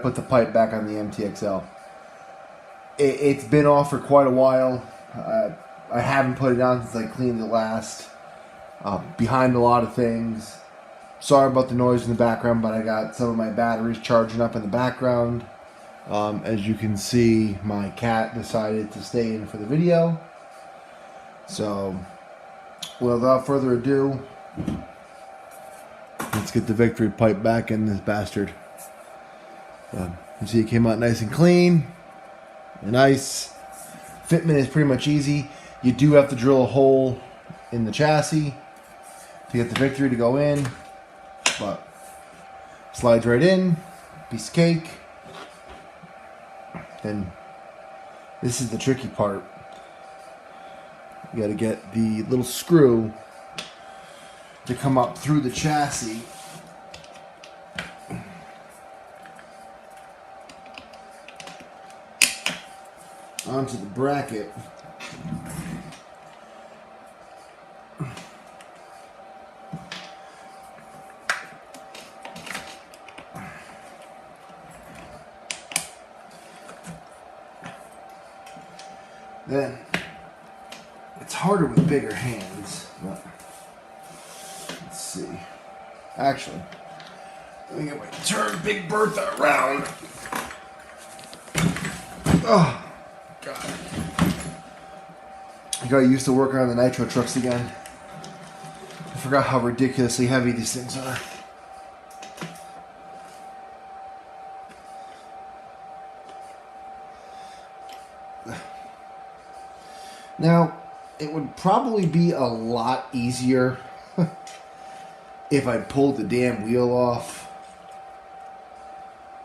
put the pipe back on the MTXL. It's been off for quite a while. I haven't put it on since I cleaned it last. Behind a lot of things. Sorry about the noise in the background, but I got some of my batteries charging up in the background. As you can see, my cat decided to stay in for the video. So, without further ado, let's get the victory pipe back in this bastard. You see it came out nice and clean. Nice. Fitment is pretty much easy. You do have to drill a hole in the chassis to get the victory to go in. But slides right in. Piece of cake. And this is the tricky part. You got to get the little screw to come up through the chassis onto the bracket. Then it's harder with bigger hands, but let's see. Actually, let me get my turn Big Bertha around. Oh God! I got used to working on the nitro trucks again. I forgot how ridiculously heavy these things are. Now, it would probably be a lot easier if I pulled the damn wheel off.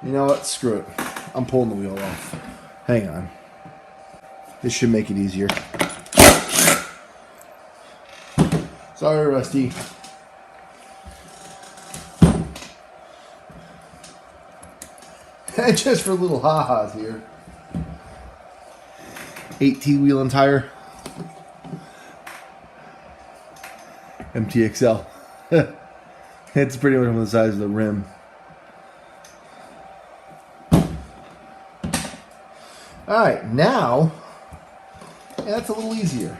You know what? Screw it. I'm pulling the wheel off. Hang on. This should make it easier. Sorry, Rusty. Just for little ha-has here. 8T wheel and tire. MTXL. It's pretty much on the size of the rim. Alright, now, yeah, that's a little easier.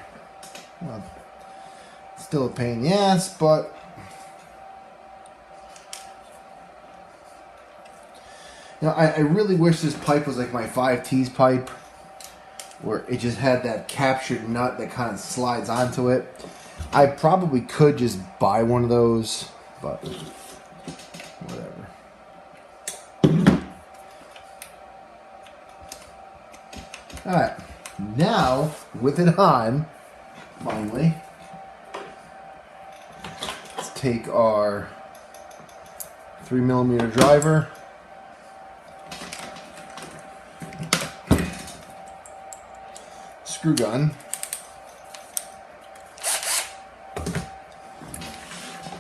Well, still a pain in the ass, but you know, I really wish this pipe was like my 5T's pipe, where it just had that captured nut that kind of slides onto it. I probably could just buy one of those, but whatever. Alright, now, with it on, finally, let's take our 3mm driver, screw gun,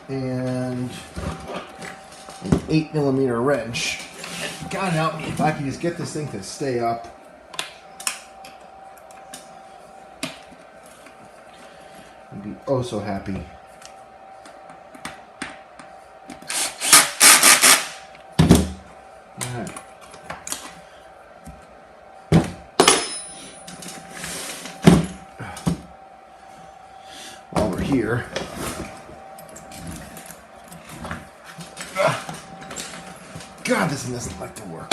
and an 8mm wrench. God help me if I can just get this thing to stay up. I'd be oh so happy. Alright. While we're here, God, this thing doesn't like to work.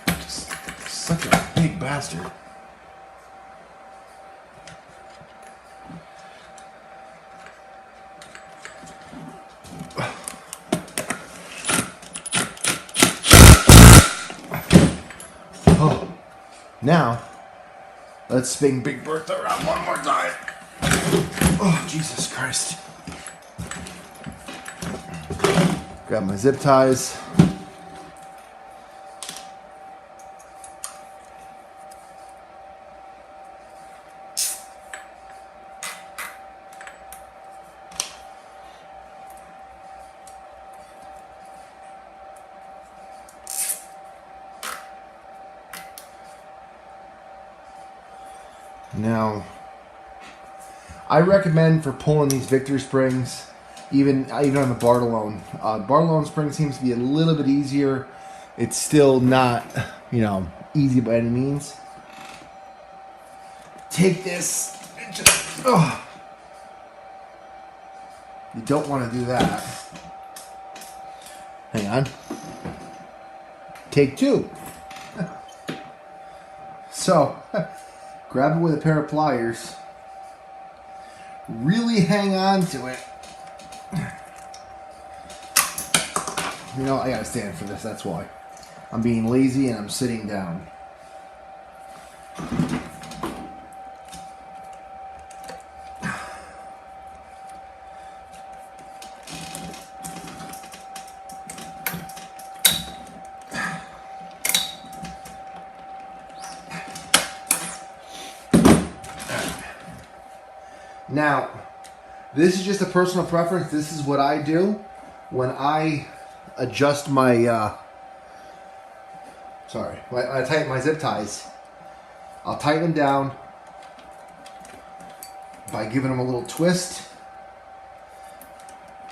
Just such a big bastard. Oh, now let's spin Big Bertha around one more time. Oh, Jesus Christ. Grab my zip ties. Now, I recommend for pulling these Victory springs, even on the Bartolone. Bartolone spring seems to be a little bit easier. It's still not, easy by any means. Take this and just, you don't want to do that. Hang on. Take two. So, grab it with a pair of pliers. Really hang on to it. I gotta stand for this, that's why. I'm being lazy and I'm sitting down. Now, this is just a personal preference. This is what I do when I adjust my, when I tighten my zip ties. I'll tighten them down by giving them a little twist.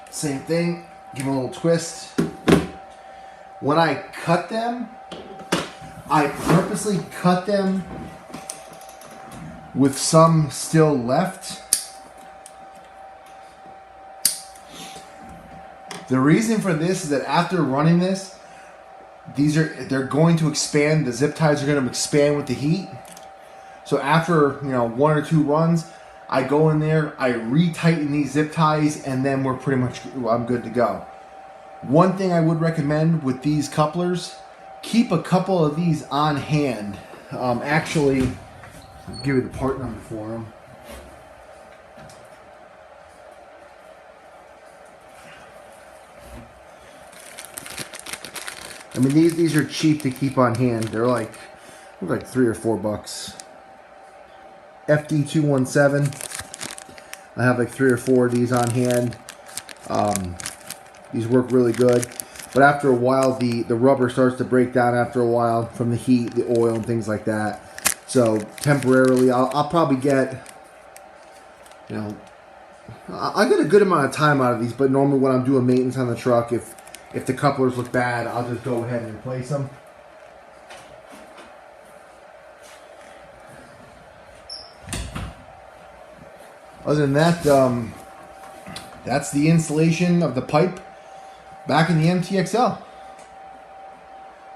Same thing, give them a little twist. When I cut them, I purposely cut them with some still left. The reason for this is that after running this, they're going to expand. The zip ties are going to expand with the heat. So after one or two runs, I go in there, I retighten these zip ties, and then I'm good to go. One thing I would recommend with these couplers, keep a couple of these on hand. Actually, I'll give you the part number for them. I mean, these are cheap to keep on hand. They're like $3 or $4. FD217. I have like 3 or 4 of these on hand. These work really good. But after a while, the rubber starts to break down after a while from the heat, the oil, and things like that. So temporarily, I'll probably get, I get a good amount of time out of these. But normally when I'm doing maintenance on the truck, if the couplers look bad, I'll just go ahead and replace them. Other than that, that's the installation of the pipe back in the MTXL.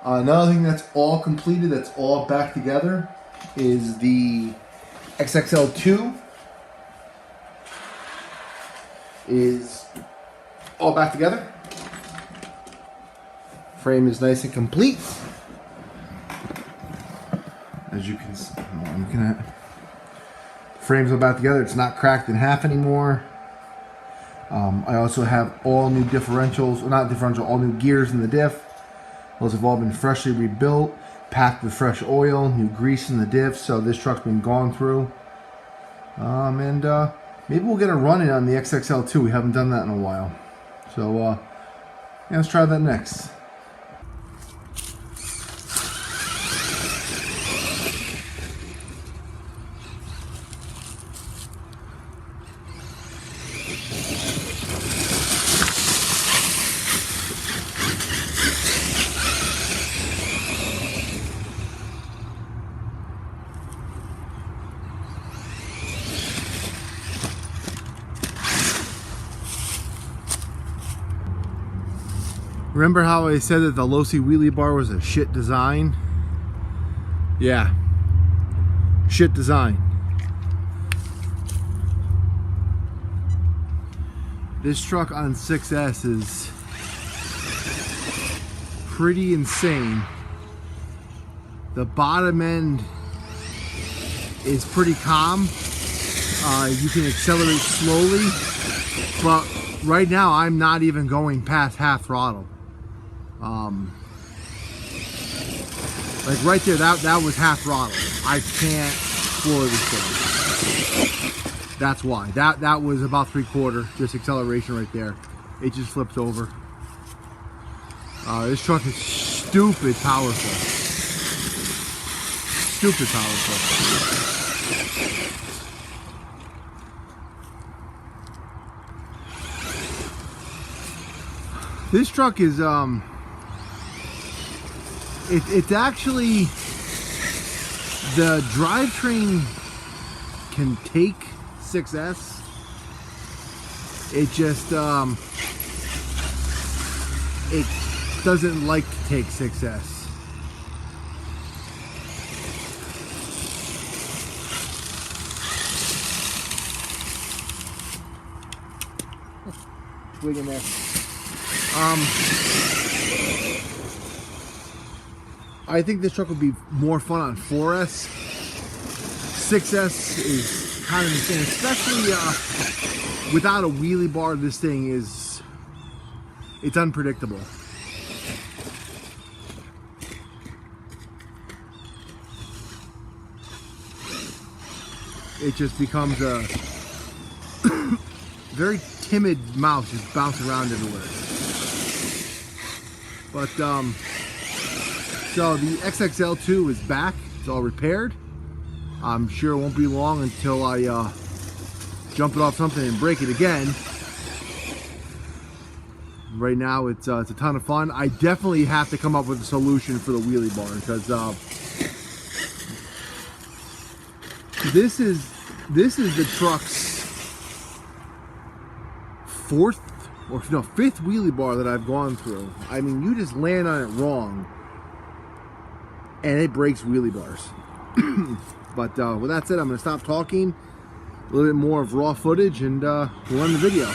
Another thing that's all completed, that's all back together, is the XXL2 is all back together. Frame is nice and complete. As you can see, I'm looking at. The frame's all back together. It's not cracked in half anymore. I also have all new differentials, or not differential, all new gears in the diff. Those have all been freshly rebuilt, packed with fresh oil, new grease in the diff. So this truck's been gone through. Maybe we'll get a run in on the XXL2. We haven't done that in a while. So let's try that next. Remember how I said that the low-C wheelie bar was a shit design? Yeah. Shit design. This truck on 6S is pretty insane. The bottom end is pretty calm. You can accelerate slowly, but right now I'm not even going past half throttle. Like right there, that was half throttle. I can't floor this thing. That's why. That was about 3/4, just acceleration right there. It just flipped over. This truck is stupid powerful. Stupid powerful. This truck is it's actually, the drivetrain can take 6S. It just it doesn't like to take 6S. Twig in there. I think this truck would be more fun on 4S. 6S is kind of insane, especially without a wheelie bar. This thing is, it's unpredictable. It just becomes a very timid mouse, just bouncing around everywhere. But so the XXL2 is back. It's all repaired. I'm sure it won't be long until I jump it off something and break it again. Right now it's a ton of fun. I definitely have to come up with a solution for the wheelie bar, because this is the truck's fifth wheelie bar that I've gone through. I mean, you just land on it wrong and it breaks wheelie bars. But with that said, I'm going to stop talking. A little bit more of raw footage, and we'll end the video.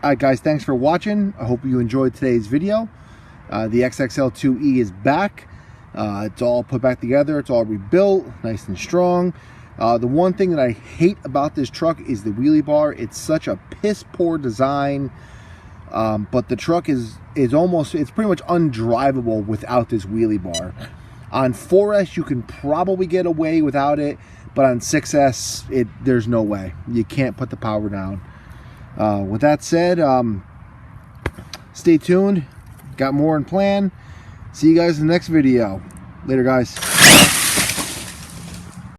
Alright guys, thanks for watching. I hope you enjoyed today's video. The XXL2 E is back. It's all put back together. It's all rebuilt, nice and strong. The one thing that I hate about this truck is the wheelie bar. It's such a piss poor design. But the truck is pretty much undrivable without this wheelie bar. On 4S, you can probably get away without it, but on 6S, there's no way. You can't put the power down. With that said, stay tuned. Got more in plan. See you guys in the next video. Later, guys.